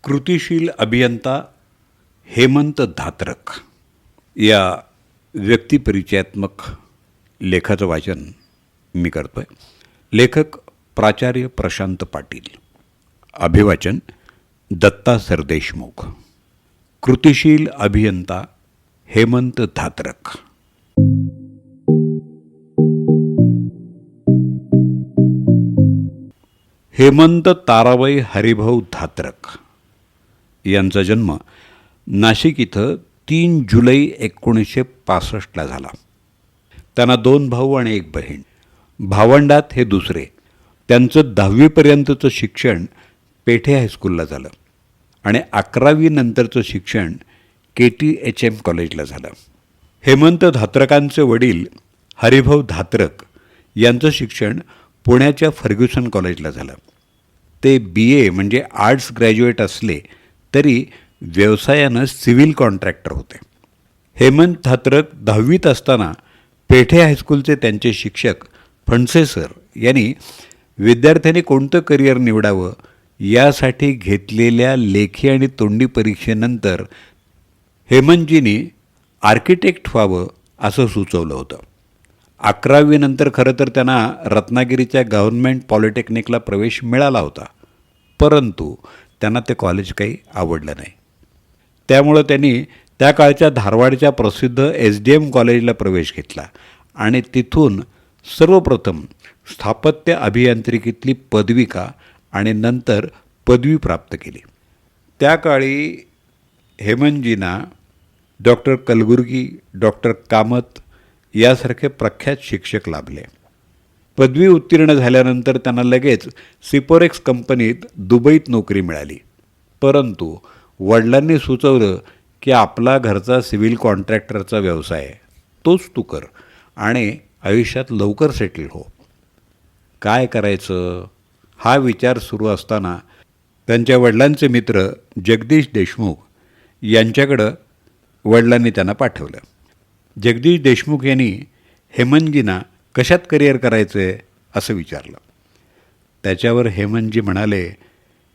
कृतिशील अभियंता हेमंत धात्रक या व्यक्तिपरिचयात्मक लेखाचं वाचन मी करतोय. लेखक प्राचार्य प्रशांत पाटील. अभिवाचन दत्ता सरदेशमुख. कृतिशील अभियंता हेमंत धात्रक. हेमंत ताराबाई हरिभाऊ धात्रक यांचा जन्म नाशिक इथं 3 जुलै 1965ला झाला. त्यांना 2 भाऊ आणि 1 बहीण. भावंडात हे दुसरे. त्यांचं 10वीपर्यंतचं शिक्षण पेठे हायस्कूलला झालं आणि 11वी नंतरचं शिक्षण KTHM कॉलेजला झालं. हेमंत धात्रकांचे वडील हरिभाऊ धात्रक यांचं शिक्षण पुण्याच्या फर्ग्युसन कॉलेजला झालं. ते BA म्हणजे आर्ट्स ग्रॅज्युएट असले तरी व्यवसायानं सिव्हिल कॉन्ट्रॅक्टर होते. हेमंत धात्रक 10वीत असताना पेठे हायस्कूलचे त्यांचे शिक्षक फणसे सर यांनी विद्यार्थ्यांनी कोणतं करिअर निवडावं यासाठी घेतलेल्या लेखी आणि तोंडी परीक्षेनंतर हेमंतजींनी आर्किटेक्ट व्हावं असं सुचवलं होतं. 11वी नंतर खरं तर त्यांना रत्नागिरीच्या गव्हर्नमेंट पॉलिटेक्निकला प्रवेश मिळाला होता, परंतु त्यांना ते कॉलेज काही आवडलं नाही. त्यामुळं त्यांनी त्या काळच्या धारवाडच्या प्रसिद्ध SDM कॉलेजला प्रवेश घेतला आणि तिथून सर्वप्रथम स्थापत्य अभियांत्रिकीतली पदविका आणि नंतर पदवी प्राप्त केली. त्या काळी हेमंतजींना डॉक्टर कलबुर्गी, डॉक्टर कामत यासारखे प्रख्यात शिक्षक लाभले. पदवी उत्तीर्ण झाल्यानंतर त्यांना लगेच सिपोरेक्स कंपनीत दुबईत नोकरी मिळाली. परंतु वडिलांनी सुचवलं की आपला घरचा सिव्हिल कॉन्ट्रॅक्टरचा व्यवसाय आहे, तोच तू कर आणि आयुष्यात लवकर सेटल हो. काय करायचं हा विचार सुरू असताना त्यांच्या वडिलांचे मित्र जगदीश देशमुख यांच्याकडं वडिलांनी त्यांना पाठवलं. जगदीश देशमुख यांनी हेमंतजींना कशात करिअर करायचं आहे असं विचारलं. त्याच्यावर हेमंतजी म्हणाले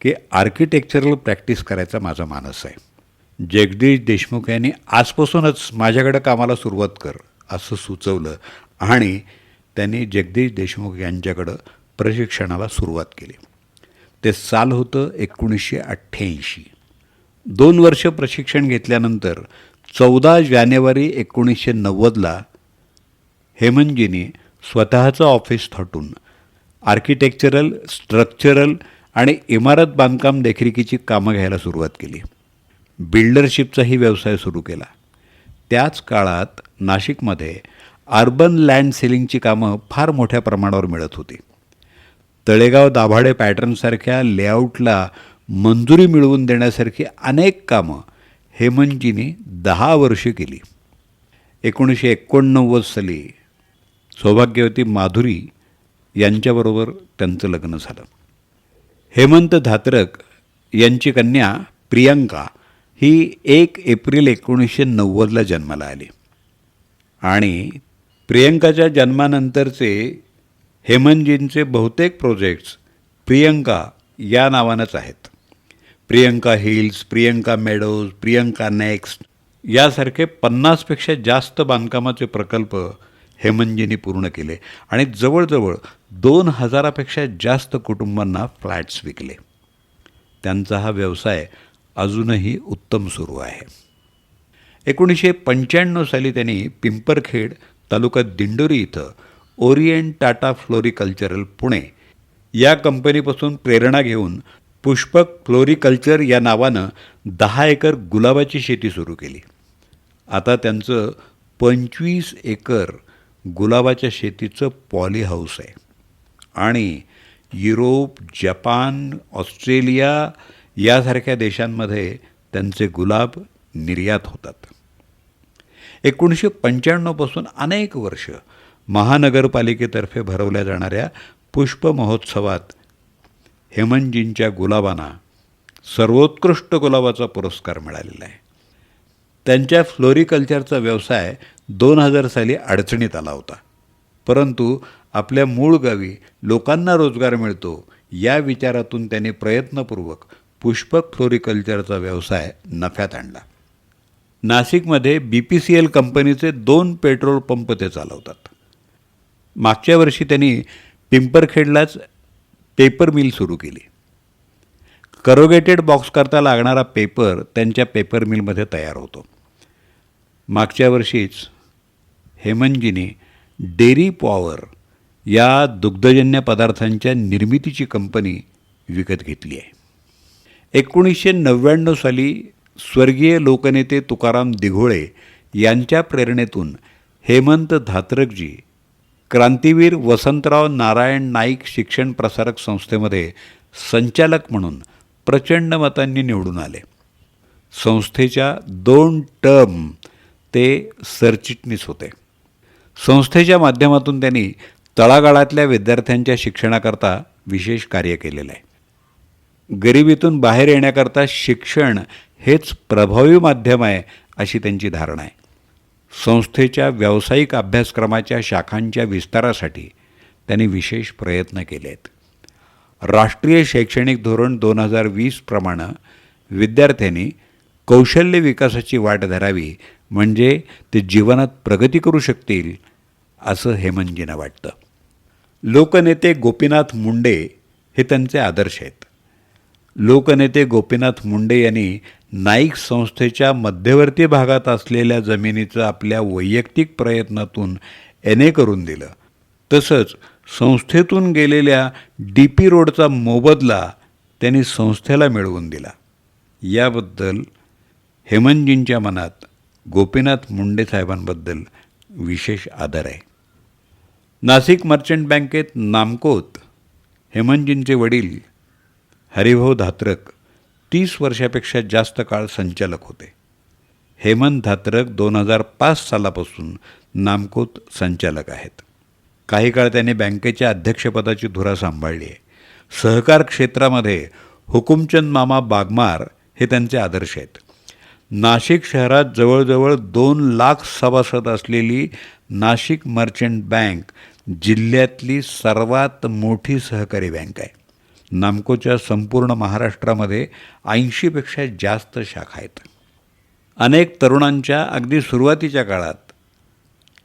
की आर्किटेक्चरल प्रॅक्टिस करायचा माझा मानस आहे. जगदीश देशमुख यांनी आजपासूनच माझ्याकडं कामाला सुरुवात कर असं सुचवलं आणि त्यांनी जगदीश देशमुख यांच्याकडं प्रशिक्षणाला सुरुवात केली. ते साल होतं 1988. 2 वर्ष प्रशिक्षण घेतल्यानंतर 14 जानेवारी 1990ला हेमंतजींनी स्वतःचं ऑफिस थाटून आर्किटेक्चरल, स्ट्रक्चरल आणि इमारत बांधकाम देखरेखीची कामं घ्यायला सुरुवात केली. बिल्डरशिपचाही व्यवसाय सुरू केला. त्याच काळात नाशिकमध्ये अर्बन लँड सेलिंगची कामं फार मोठ्या प्रमाणावर मिळत होती. तळेगाव दाभाडे पॅटर्नसारख्या लेआउटला मंजुरी मिळवून देण्यासारखी अनेक कामं हेमंतजींनी 10 वर्षे केली. 1989 साली सौभाग्यवती माधुरी यांच्याबरोबर त्यांचं लग्न झालं. हेमंत धात्रक यांची कन्या प्रियंका ही 1 एप्रिल 1990ला जन्माला आली आणि प्रियंकाच्या जन्मानंतरचे हेमंतजींचे बहुतेक प्रोजेक्ट्स प्रियंका या नावानंच आहेत. Priyanka hills, Priyanka meadows, Priyanka next यासारखे 50पेक्षा जास्त बांधकामाचे प्रकल्प हेमंतजींनी पूर्ण केले आणि जवळजवळ 2000पेक्षा जास्त कुटुंबांना फ्लॅट्स विकले. त्यांचा हा व्यवसाय अजूनही उत्तम सुरू आहे. 1995 साली त्यांनी पिंपरखेड तालुक्यात दिंडोरी इथं ओरिएंट टाटा फ्लोरिकल्चरल पुणे या कंपनीपासून प्रेरणा घेऊन पुष्पक फ्लोरिकल्चर या नावानं 10 एकर गुलाबाची शेती सुरू केली. आता त्यांचं 25 एकर गुलाबाच्या शेतीचं पॉली हाऊस आहे आणि युरोप, जपान, ऑस्ट्रेलिया यासारख्या देशांमध्ये त्यांचे गुलाब निर्यात होतात. 1995 पासून अनेक वर्ष महानगरपालिकेतर्फे भरवल्या जाणाऱ्या पुष्प महोत्सवात हेमंतजींच्या गुलाबांना सर्वोत्कृष्ट गुलाबाचा पुरस्कार मिळालेला आहे. त्यांच्या फ्लोरिकल्चरचा व्यवसाय 2000 साली अडचणीत आला होता, परंतु आपल्या मूळ गावी लोकांना रोजगार मिळतो या विचारातून त्यांनी प्रयत्नपूर्वक पुष्पक फ्लोरिकल्चरचा व्यवसाय नफ्यात आणला. नाशिकमध्ये BPCL कंपनीचे 2 पेट्रोल पंप ते चालवतात. मागच्या वर्षी त्यांनी पिंपरखेडलाच पेपर मिल सुरू केली. करोगेटेड बॉक्सकरता लागणारा पेपर त्यांच्या पेपर मिलमध्ये तयार होतो. मागच्या वर्षीच हेमंतजींनी डेअरी पॉवर या दुग्धजन्य पदार्थांच्या निर्मितीची कंपनी विकत घेतली आहे. 1999 साली स्वर्गीय लोकनेते तुकाराम दिघोळे यांच्या प्रेरणेतून हेमंत धात्रकजी क्रांतीवीर वसंतराव नारायण नाईक शिक्षण प्रसारक संस्थेमध्ये संचालक म्हणून प्रचंड मतांनी निवडून आले. संस्थेच्या 2 टर्म ते सरचिटणीस होते. संस्थेच्या माध्यमातून त्यांनी तळागाळातल्या विद्यार्थ्यांच्या शिक्षणाकरता विशेष कार्य केलेलं आहे. गरिबीतून बाहेर येण्याकरता शिक्षण हेच प्रभावी माध्यम आहे अशी त्यांची धारणा आहे. संस्थेच्या व्यावसायिक अभ्यासक्रमाच्या शाखांच्या विस्तारासाठी त्यांनी विशेष प्रयत्न केले आहेत. राष्ट्रीय शैक्षणिक धोरण 2020 प्रमाणे विद्यार्थ्यांनी कौशल्य विकासाची वाट धरावी म्हणजे ते जीवनात प्रगती करू शकतील असं हेमंतजींना वाटतं. लोकनेते गोपीनाथ मुंडे हे त्यांचे आदर्श आहेत. लोकनेते गोपीनाथ मुंडे यांनी नाईक संस्थेच्या मध्यवर्ती भागात असलेल्या जमिनीचं आपल्या वैयक्तिक प्रयत्नातून NA करून दिलं. तसंच संस्थेतून गेलेल्या DP रोडचा मोबदला त्यांनी संस्थेला मिळवून दिला. याबद्दल हेमंतजींच्या मनात गोपीनाथ मुंडे साहेबांबद्दल विशेष आदर आहे. नाशिक मर्चंट बँकेत नामकोत हेमंतजींचे वडील हरिभाऊ धात्रक 30 वर्षापेक्षा जास्त काळ संचालक होते. हेमंत धात्रक 2005 सालापासून नामकोत संचालक आहेत. काही काळ त्यांनी बँकेच्या अध्यक्षपदाची धुरा सांभाळली आहे. सहकार क्षेत्रामध्ये हुकुमचंद मामा बागमार हे त्यांचे आदर्श आहेत. नाशिक शहरात जवळजवळ 2 लाख सभासद असलेली नाशिक मर्चंट बँक जिल्ह्यातली सर्वात मोठी सहकारी बँक आहे. नामकोच्या संपूर्ण महाराष्ट्रामध्ये 80पेक्षा जास्त शाखा आहेत. अनेक तरुणांच्या अगदी सुरुवातीच्या काळात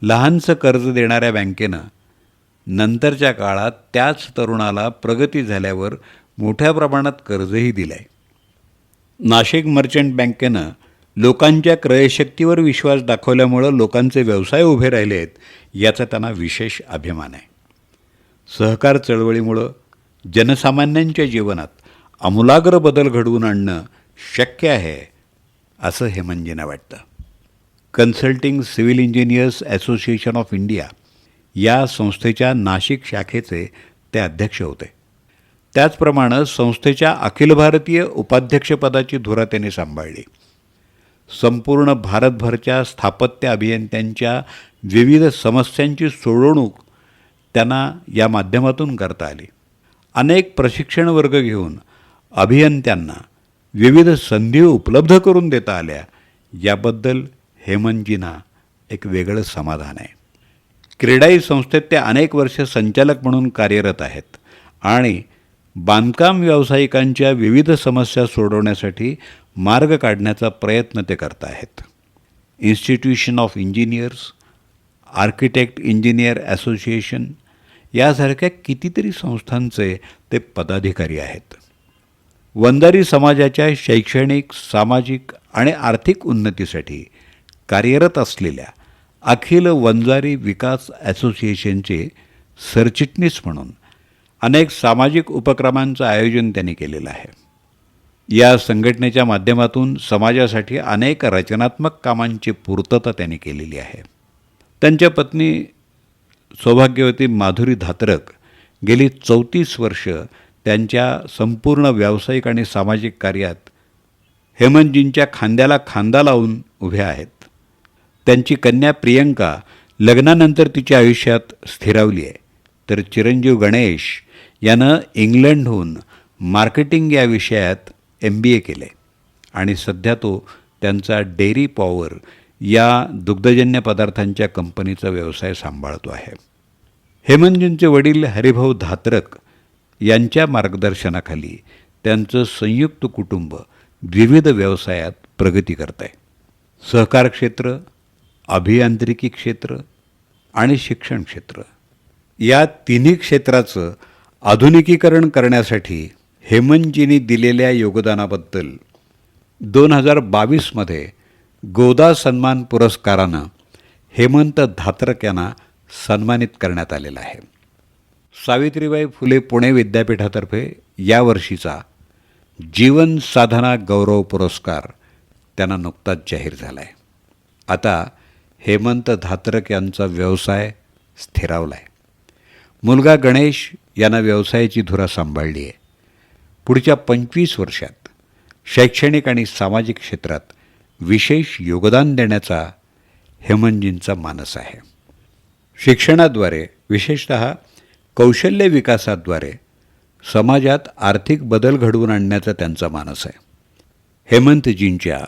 लहानसं कर्ज देणाऱ्या बँकेनं नंतरच्या काळात त्याच तरुणाला प्रगती झाल्यावर मोठ्या प्रमाणात कर्जही दिलं आहे. नाशिक मर्चंट बँकेनं लोकांच्या क्रयशक्तीवर विश्वास दाखवल्यामुळं लोकांचे व्यवसाय उभे राहिले आहेत याचा त्यांना विशेष अभिमान आहे. सहकार चळवळीमुळं जनसामान्यांच्या जीवनात आमूलाग्र बदल घडवून आणणं शक्य आहे असं हेमंतजींना वाटतं. Consulting civil engineers association of India या संस्थेच्या नाशिक शाखेचे ते अध्यक्ष होते. त्याचप्रमाणे संस्थेच्या अखिल भारतीय उपाध्यक्षपदाची धुरा त्यांनी सांभाळली. संपूर्ण भारतभरच्या स्थापत्य अभियंत्यांच्या विविध समस्यांची सोडवणूक त्यांना या माध्यमातून करता आली. अनेक प्रशिक्षण वर्ग घेऊन अभियंत्यांना विविध संधी उपलब्ध करून देता आल्या याबद्दल हेमंतजींना एक वेगळं समाधान आहे. क्रेडाई संस्थेत ते अनेक वर्ष संचालक म्हणून कार्यरत आहेत आणि बांधकाम व्यावसायिकांच्या विविध समस्या सोडवण्यासाठी मार्ग काढण्याचा प्रयत्न ते करत आहेत. Institution of engineers, architect engineer association यासारख्या कितीतरी संस्थांचे ते पदाधिकारी आहेत. वंजारी समाजाच्या शैक्षणिक, सामाजिक आणि आर्थिक उन्नतीसाठी कार्यरत असलेल्या अखिल वंजारी विकास असोसिएशनचे सरचिटणीस म्हणून अनेक सामाजिक उपक्रमांचं आयोजन त्यांनी केलेलं आहे. या संघटनेच्या माध्यमातून समाजासाठी अनेक रचनात्मक कामांची पूर्तता त्यांनी केलेली आहे. त्यांच्या पत्नी सौभाग्यवती माधुरी धात्रक गेली 34 वर्ष त्यांच्या संपूर्ण व्यावसायिक आणि सामाजिक कार्यात हेमंतजींच्या खांद्याला खांदा लावून उभ्या आहेत. त्यांची कन्या प्रियंका लग्नानंतर तिच्या आयुष्यात स्थिरावली आहे, तर चिरंजीव गणेश यानं इंग्लंडहून मार्केटिंग या विषयात MBA केले आणि सध्या तो त्यांचा डेअरी पॉवर या दुग्धजन्य पदार्थांच्या कंपनीचा व्यवसाय सांभाळतो आहे. हेमंतजींचे वडील हरिभाऊ धात्रक यांच्या मार्गदर्शनाखाली त्यांचं संयुक्त कुटुंब विविध व्यवसायात प्रगती करत आहे. सहकार क्षेत्र, अभियांत्रिकी क्षेत्र आणि शिक्षण क्षेत्र या तिन्ही क्षेत्राचं आधुनिकीकरण करण्यासाठी हेमंतजींनी दिलेल्या योगदानाबद्दल 2022मध्ये गोदा सन्मान पुरस्कारानं हेमंत धात्रक यांना सन्मानित करण्यात आलेलं आहे. सावित्रीबाई फुले पुणे विद्यापीठातर्फे यावर्षीचा जीवन साधना गौरव पुरस्कार त्यांना नुकताच जाहीर झाला आहे. आता हेमंत धात्रक यांचा व्यवसाय स्थिरावला आहे. मुलगा गणेश यानं व्यवसायाची धुरा सांभाळली आहे. पुढच्या 25 वर्षात शैक्षणिक आणि सामाजिक क्षेत्रात विशेष योगदान देण्याचा हेमंतजींचा मानस आहे. शिक्षणाद्वारे, विशेषतः कौशल्य विकासाद्वारे समाजात आर्थिक बदल घडवून आणण्याचा त्यांचा मानस आहे. हेमंतजींच्या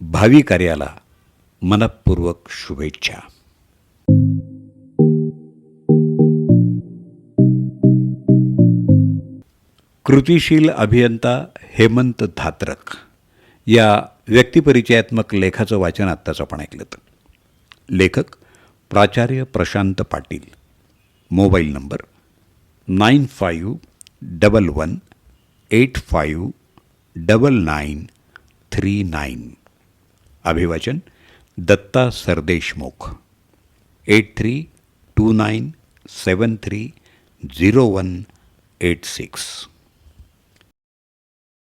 भावी कार्याला मनःपूर्वक शुभेच्छा. कृतिशील अभियंता हेमंत धात्रक या व्यक्तिपरिचयात्मक लेखाचं वाचन आत्ताच आपण ऐकलं. लेखक प्राचार्य प्रशांत पाटील. Mobile number 9511859939. अभिवाचन दत्ता सरदेशमुख. 8329730186.